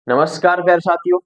नमस्कार प्यारे साथियों।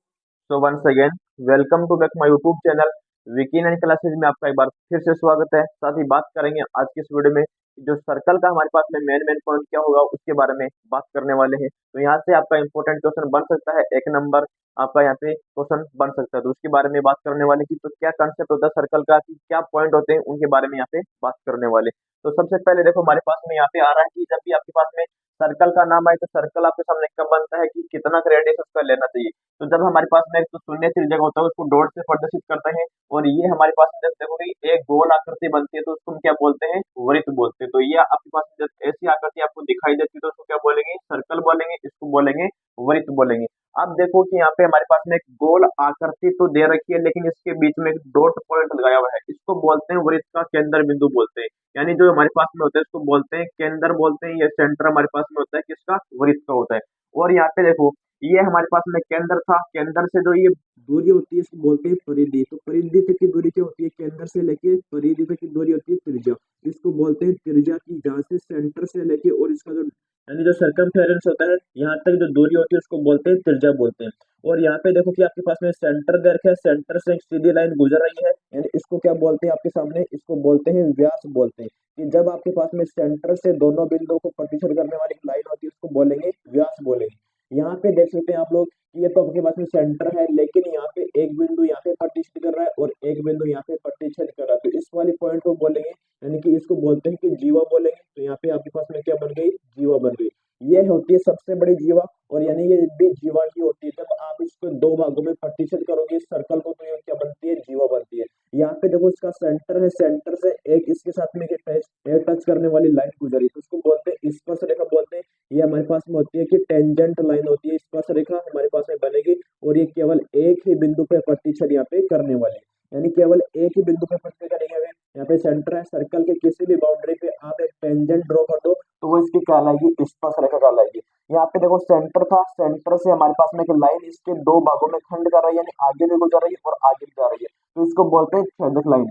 So once again welcome to back my YouTube channel weekend end classes में आपका एक बार फिर से स्वागत है। साथ ही बात करेंगे आज की इस वीडियो में जो सर्कल का हमारे पास में मेन पॉइंट क्या होगा उसके बारे में बात करने वाले हैं। तो यहाँ से आपका इंपॉर्टेंट क्वेश्चन बन सकता है, एक नंबर आपका यहाँ पे क्वेश्चन बन सकता है, तो उसके बारे में बात करने वाले की तो क्या कंसेप्ट होता है सर्कल का, कि क्या पॉइंट होते हैं उनके बारे में यहाँ पे बात करने वाले। तो सबसे पहले देखो हमारे पास में यहाँ पे आ रहा है कि जब भी आपके पास में सर्कल का नाम आए तो सर्कल आपके सामने कब बनता है कि कितना रेडियस उसका लेना चाहिए। तो जब हमारे पास में एक तो शून्य त्रिज्या होता है उसको डॉट से प्रदर्शित करते हैं, और ये हमारे पास में जब देखो कि एक गोल आकृति बनती है तो उसको हम क्या बोलते हैं, वृत्त बोलते हैं। तो ये आपके पास में जब ऐसी आकृति आपको दिखाई देती है तो उसको क्या बोलेंगे, सर्कल बोलेंगे, इसको बोलेंगे वृत्त बोलेंगे। अब देखो कि यहाँ पे हमारे पास में एक गोल आकृति तो दे रखी है लेकिन इसके बीच में एक डॉट पॉइंट लगाया हुआ है, इसको बोलते हैं वृत्त का केंद्र बिंदु बोलते हैं। यानी जो हमारे पास में होता है इसको बोलते हैं केंद्र बोलते हैं, ये सेंटर हमारे पास में होता है किसका, वृत्त का होता है। और यहाँ पे देखो ये हमारे पास में केंद्र था, केंद्र से जो ये दूरी होती है इसको बोलते हैं परिधि। तो परिधि तक की दूरी क्या होती है, केंद्र से लेके परिधि तक की दूरी होती है त्रिज्या, इसको बोलते हैं त्रिज्या। की जहाँ से सेंटर से लेके और इसका जो यानी जो सर्कमफेरेंस होता है यहाँ तक जो दूरी होती है उसको बोलते हैं त्रिज्या बोलते हैं। और यहाँ पे देखो कि आपके पास में सेंटर दे रखा है, सेंटर से एक सीधी लाइन गुजर रही है, यानी इसको क्या बोलते हैं आपके सामने, इसको बोलते हैं व्यास बोलते हैं। कि जब आपके पास में सेंटर से दोनों बिंदुओं को प्रतिच्छेद करने वाली लाइन होती है उसको बोलेंगे व्यास बोलेंगे। यहाँ पे देख सकते हैं आप लोग कि ये तो आपके पास में सेंटर है लेकिन यहाँ पे एक बिंदु यहाँ पे प्रतिच्छेद कर रहा है और एक बिंदु यहाँ पे प्रतिच्छेद कर रहा है, तो इस वाली पॉइंट को बोलेंगे, यानी कि इसको बोलते हैं कि जीवा बोलेंगे। तो यहाँ पे आपके पास में क्या बन गई, जीवा बन गई। ये होती है सबसे बड़ी जीवा, और यानी ये भी जीवा की होती है। जब आप इसको दो भागों में प्रतिच्छेद करोगे इस सर्कल को तो ये क्या बनती है, जीवा बनती है। यहाँ पे देखो इसका सेंटर है, सेंटर से एक इसके साथ में टच करने वाली लाइन गुजरी तो उसको बोलते हैं स्पर्श रेखा बोलते हैं। ये हमारे पास में होती है कि टेंजेंट लाइन होती है, स्पर्श रेखा हमारे पास में बनेगी, और ये केवल एक ही बिंदु पे प्रतिच्छेद यहाँ पे करने वाली है, यानी केवल एक ही बिंदु पे प्रतिच्छेद करेंगे। यहाँ पे सेंटर है, सर्कल के किसी भी बाउंड्री पे आप एक टेंजेंट ड्रॉ कर दो तो वो इसकी कहलाएगी स्पर्श रेखा कहलाएगी। यहाँ पे देखो सेंटर था, सेंटर से हमारे पास में एक लाइन इसके दो भागों में खंड कर रही है, यानी आगे भी गुजर रही है और आगे भी जा रही है, तो इसको बोलते हैं छेदक लाइन।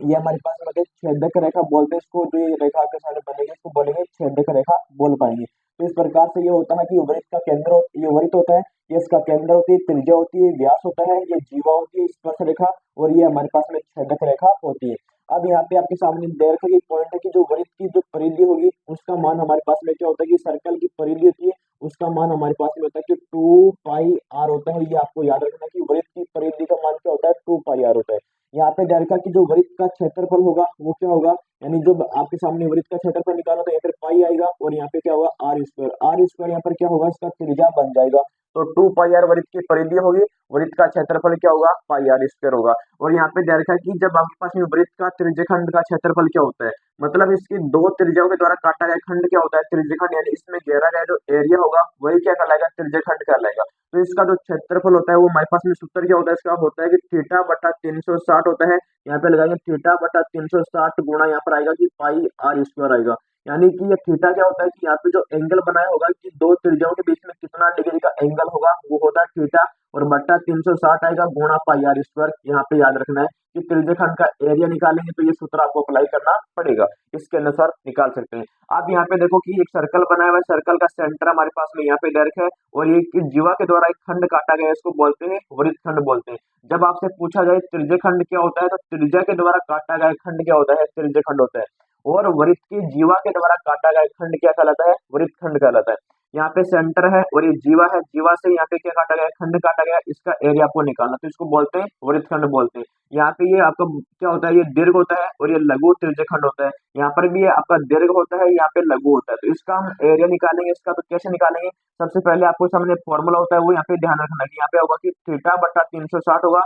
ये हमारे पास मतलब छेदक रेखा बोलते हैं इसको, जो ये रेखा के सामने बनेगी इसको बोलेंगे छेदक रेखा बोल पाएंगे। तो इस प्रकार से ये होता है कि वृत्त का केंद्र ये वृत्त होता है, ये इसका केंद्र होती है, त्रिज्या होती है, व्यास होता है, ये जीवा होती है, स्पर्श रेखा, और ये हमारे पास में छेदक रेखा होती है। अब यहाँ पे आपके सामने दे रखा ये पॉइंट है कि जो वृत्त की जो परिधि होगी उसका मान हमारे पास में क्या होता है, कि सर्कल की परिधि होती है उसका मान हमारे पास में होता है कि 2 पाई r होता है। ये आपको याद रखना कि वृत्त की परिधि का मान क्या होता है, 2 पाई r होता है। यहाँ पे ध्यान रखा कि जो वृत्त का क्षेत्रफल होगा वो क्या होगा, यानी जो आपके सामने वृत्त का क्षेत्रफल निकाला तो यहाँ पर पाई आएगा और यहाँ पे क्या होगा, आर स्क्वायर यहाँ पर क्या होगा, इसका त्रिज्या बन जाएगा। तो 2 पाई r वृत्त की परिधि होगी, वृत्त का क्षेत्रफल क्या होगा, पाई r स्क्वायर होगा। और यहाँ पे ध्यान रखा कि जब आपके पास में वृत्त का त्रिज्यखंड का क्षेत्रफल क्या होता है, मतलब इसकी दो त्रिज्याओं के द्वारा काटा गया खंड क्या होता है, त्रिज्यखंड, यानी इसमें घेरा गया जो एरिया होगा वही क्या कहलाएगा, त्रिज्यखंड कहलाएगा। तो इसका जो क्षेत्रफल होता है वो हमारे पास में सूत्र क्या होता है, इसका होता है कि थीटा बटा 360 होता है। यहाँ पे लगाएंगे थीटा बटा 360 गुणा यहाँ पर आएगा कि पाई r स्क्वायर आएगा। यानी कि ये थीटा क्या होता है कि यहाँ पे जो एंगल बनाया होगा कि दो त्रिज्याओं के बीच में कितना डिग्री का एंगल होगा वो होता है थीटा, और बट्टा 360 आएगा गुणा पाई r स्क्वायर। यहाँ पे याद रखना है कि त्रिज्यखंड का एरिया निकालेंगे तो ये सूत्र आपको अप्लाई करना पड़ेगा, इसके अनुसार निकाल सकते हैं। आप यहाँ पे देखो कि एक सर्कल बनाया हुआ है, सर्कल का सेंटर हमारे पास में यहाँ पे डायरेक्ट है, और ये जीवा के द्वारा एक खंड काटा गया है, इसको बोलते हैं वृत्तखंड बोलते हैं। जब आपसे पूछा जाए त्रिज्यखंड क्या होता है तो त्रिज्या के द्वारा काटा गया खंड क्या होता है, त्रिज्यखंड होता है। और वृत्त की जीवा के द्वारा काटा गया खंड क्या कहलाता है, वृत्तखंड कहलाता है। यहाँ पे सेंटर है और ये जीवा है, जीवा से यहाँ पे क्या काटा गया, खंड काटा गया, इसका एरिया आपको निकालना तो इसको बोलते हैं वृत्तखंड बोलते हैं। यहाँ पे ये आपका क्या होता है, ये दीर्घ होता है और ये लघु त्रिज्यखंड होता है। यहाँ पर भी ये आपका दीर्घ होता है, यहाँ पे लघु होता है। तो इसका हम एरिया निकालेंगे, इसका तो कैसे निकालेंगे, सबसे पहले आपको सामने फॉर्मूला होता है वो यहाँ पे ध्यान रखना कि यहाँ पे होगा कि थीटा बटा 360 होगा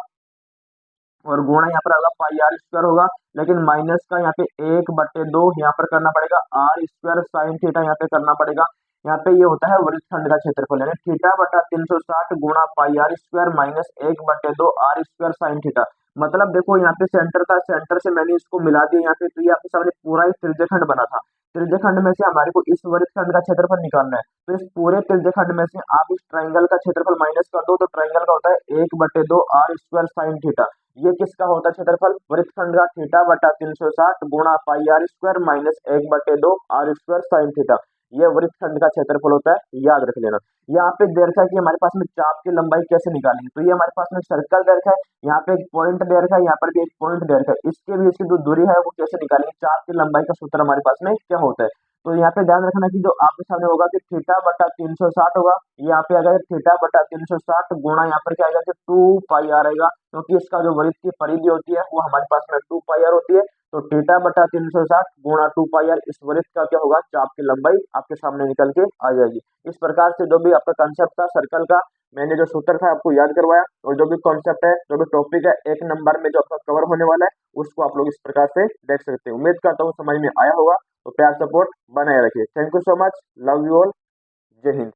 और गुणा यहाँ पर होगा पाई r स्क्वायर होगा, लेकिन माइनस का यहाँ पे 1/2 यहाँ पर करना पड़ेगा, r स्क्वायर साइन थीटा यहाँ पे करना पड़ेगा। यहाँ पे ये होता है वृत्तखंड का क्षेत्रफल, यानी थीटा बटा 360 गुणा पाई r square minus 1/2 r square sine theta. मतलब देखो यहाँ पे सेंटर था, सेंटर से मैंने इसको मिला दिया यहाँ पे, तो ये आपके सामने पूरा ही त्रिज्यखंड बना था। त्रिज्यखंड में से हमारे को इस वृत्तखंड का क्षेत्रफल निकालना है, तो इस पूरे त्रिज्यखंड में से आप इस ट्राइंगल का क्षेत्रफल माइनस कर दो, तो ट्राइंगल का होता है 1/2 r स्क्वायर साइन थीटा। ये किसका होता है क्षेत्रफल, वृत्तखंड का, थीटा बटा 360 गुणा पाई r square minus 1/2 r square sine theta. ये वृत्तखंड का क्षेत्रफल होता है, याद रख लेना। यहाँ पे दे रखा है कि हमारे पास में चाप की लंबाई कैसे निकालेंगे, तो ये हमारे पास में सर्कल दे रखा है, यहाँ पे एक पॉइंट दे रखा है, यहाँ पर भी एक पॉइंट दे रखा है, इसके भी इसकी जो दूरी है वो कैसे निकालेंगे, चाप की लंबाई का सूत्र हमारे पास में क्या होता है। तो यहाँ पे ध्यान रखना कि जो आपके सामने होगा कि थीटा बटा 360 होगा, यहाँ पे आएगा थीटा बटा 360 गुणा यहाँ पर क्या आएगा कि 2 पाई आर आएगा, क्योंकि इसका जो वृत्त की परिधि होती है वो हमारे पास में 2 पाई आर होती है। तो थीटा बटा 360 गुणा 2 पाई आर, इस वृत्त का क्या होगा, चाप की लंबाई आपके सामने निकल के आ जाएगी। इस प्रकार से जो भी आपका कंसेप्ट था सर्कल का, मैंने जो सूत्र था आपको याद करवाया, और जो भी कॉन्सेप्ट है, जो भी टॉपिक है, 1 नंबर में जो आपका कवर होने वाला है उसको आप लोग इस प्रकार से देख सकते हैं। उम्मीद करता हूँ समझ में आया होगा। तो प्यार सपोर्ट बनाए रखिए। Thank you so much, love you all, जय हिंद।